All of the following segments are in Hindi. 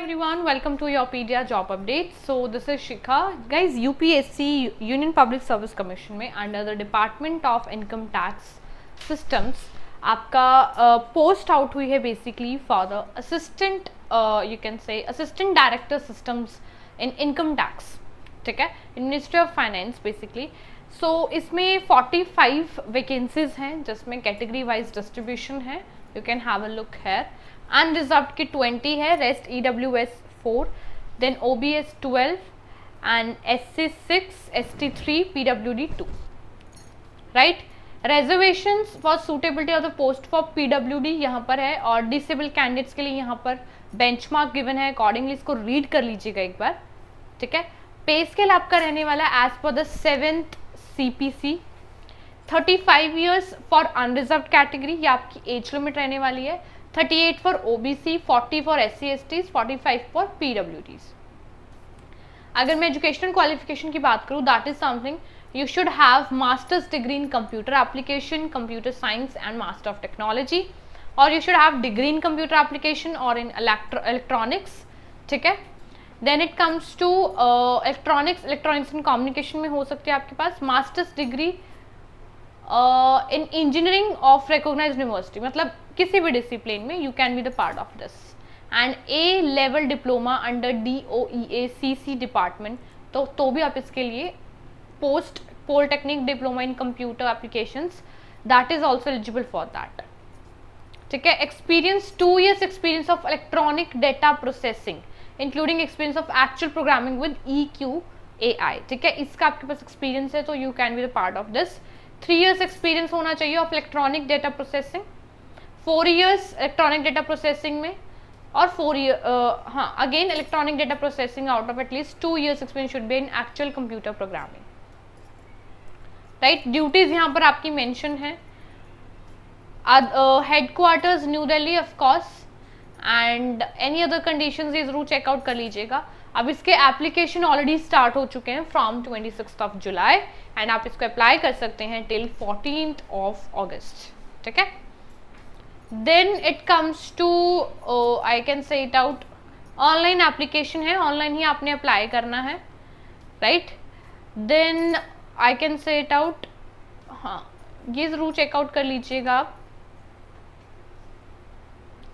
everyone, welcome to your PDR job update. So this is Shikha. Guys, UPSC Union Public Service Commission में under the Department of Income Tax Systems आपका post out हुई है basically for the assistant you can say assistant director systems in income tax, ठीक है, in Ministry of Finance basically. So इसमें 45 vacancies हैं जिसमें category wise distribution है. You can have a look here. Unreserved की 20 है, rest EWS 4, then OBS 12 and SC 6, ST 3, PWD 2. Right. Reservations for suitability of the post for PWD यहाँ पर है और डिसेबल कैंडिडेट्स के लिए यहाँ पर बेंचमार्क गिवन है. अकॉर्डिंगली इसको रीड कर लीजिएगा एक बार, ठीक है. पे स्केल आपका रहने वाला है एज पर the 7th CPC. 35 years for unreserved category, ये आपकी एज लिमिट रहने वाली है. 38 for OBC, 40 for SC STs, 45 for PWDs. अगर मैं एजुकेशनल क्वालिफिकेशन की बात करूँ, that is something you should have masters degree in computer application, computer science and master of technology, और you should have degree in computer application और इन इलेक्ट्रॉनिक्स, ठीक है. Then it comes to electronics and communication में हो सकती है आपके पास masters degree in engineering of recognized university, मतलब किसी भी डिसिप्लिन में you can be the part of this. And A level diploma under DOEA CC department, तो भी आप इसके लिए post polytechnic diploma in computer applications, that is also eligible for that, ठीक है. Experience 2 years experience of electronic data processing including experience of actual programming with EQAI, ठीक है. इसका आपके पास एक्सपीरियंस है तो you can be the part of this. 3 years experience होना चाहिए of electronic data processing, 4 years electronic data processing में, और 4 year हाँ again electronic data processing out of at least 2 years experience should be in actual computer programming. Right. Duties यहाँ पर आपकी मेंशन है. Headquarters new Delhi of course, and any other conditions ये जरूर चेकआउट कर लीजिएगा. अब इसके एप्लीकेशन ऑलरेडी स्टार्ट हो चुके हैं फ्रॉम 26 जुलाई एंड आप इसको अप्लाई कर सकते हैं टिल 14th August, ठीक है. Then it comes to I can say it out online application है, ऑनलाइन ही आपने अप्लाई करना है, right. Then I can say it out, हाँ ये जरूर चेकआउट कर लीजिएगा आप.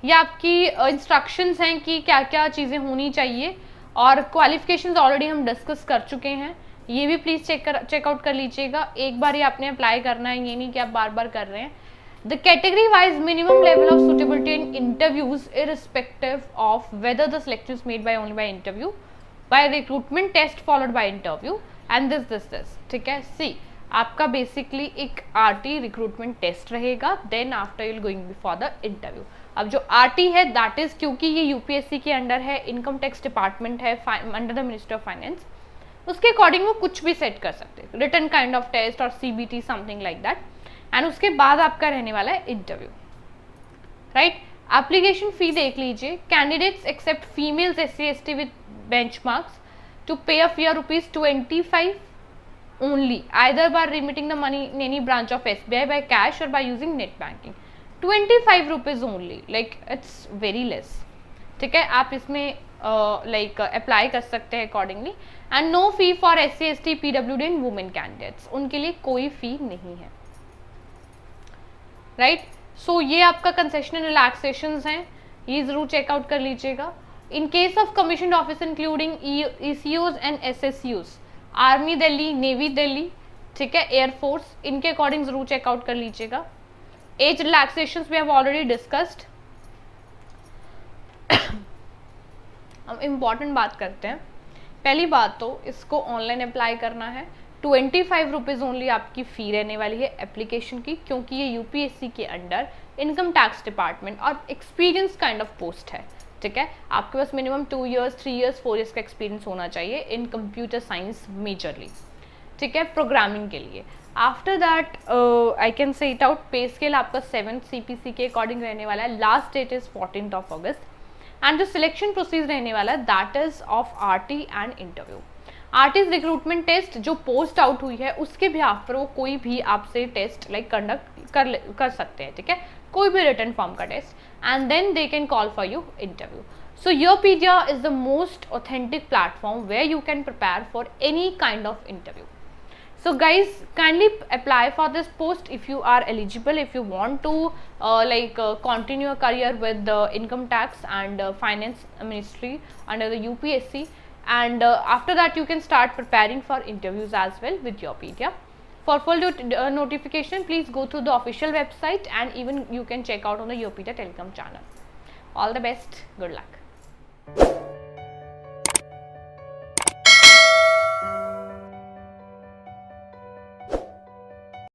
ये आपकी इंस्ट्रक्शंस हैं कि क्या क्या चीज़ें होनी चाहिए, और क्वालिफिकेशंस ऑलरेडी हम डिस्कस कर चुके हैं, ये भी प्लीज़ चेकआउट कर लीजिएगा. एक बार ही आपने अप्लाई करना है, ये नहीं कि आप बार बार कर रहे हैं. The category wise minimum level of suitability in interviews irrespective of whether the selection is made by only by interview, by recruitment test followed by interview and this, ठीक है. सी आपका बेसिकली एक RT रिक्रूटमेंट टेस्ट रहेगा, then after you will going before the interview. अब जो RT है दैट इज क्योंकि ये UPSC के अंडर है, इनकम टैक्स डिपार्टमेंट है under the ministry of finance, उसके अकॉर्डिंग वो कुछ भी सेट कर सकते हैं, रिटन काइंड ऑफ टेस्ट और CBT something like that, and उसके बाद आपका रहने वाला है इंटरव्यू, राइट. एप्लीकेशन फी देख लीजिए. Candidates except females SC ST with benchmarks to pay a fee ₹25 only either by remitting the money in any branch of SBI by cash or by using net banking. 25 rupees only, like it's very less, ठीक है. आप इसमें लाइक अप्लाई कर सकते हैं accordingly. And no fee for SC ST PWD and women candidates, उनके लिए कोई फी नहीं है, राइट. सो ये आपका कंसेशन एंड रिलैक्सेशंस हैं, ये जरूर चेकआउट कर लीजिएगा. In case of commission office including ECOs and SSUs, army Delhi, navy Delhi, ठीक है, एयरफोर्स, इनके अकॉर्डिंग जरूर चेकआउट कर लीजिएगा. Age relaxations we have already discussed. हम इम्पॉर्टेंट बात करते हैं. पहली बात तो इसको ऑनलाइन अप्लाई करना है. 25 रुपीज़ ओनली आपकी फ़ी रहने वाली है एप्लीकेशन की, क्योंकि ये UPSC के अंडर इनकम टैक्स डिपार्टमेंट और एक्सपीरियंस काइंड ऑफ पोस्ट है, ठीक है. आपके पास मिनिमम 2 years, 3 years, 4 years का एक्सपीरियंस होना चाहिए इन कंप्यूटर साइंस मेजरली, ठीक है, प्रोग्रामिंग के लिए. After that I can say it out. Pay scale आपका 7th CPC के अकॉर्डिंग रहने वाला है. Last date is 14th August and जो सिलेक्शन प्रोसीजर रहने वाला है that is of RT and interview. Artist recruitment test जो पोस्ट आउट हुई है उसके बिहाफ पर वो कोई भी आपसे टेस्ट लाइक कंडक्ट कर सकते हैं, ठीक है, कोई भी रिटन फॉर्म का test, and then they can call for you interview. So Yearpedia is the most authentic platform where you can prepare for any kind of interview. So guys, kindly apply for this post if you are eligible, if you want to continue a career with the income tax and finance ministry under the UPSC, and after that you can start preparing for interviews as well with Yearpedia. For full notification, please go through the official website, and even you can check out on the Yearpedia Telegram channel. All the best, good luck.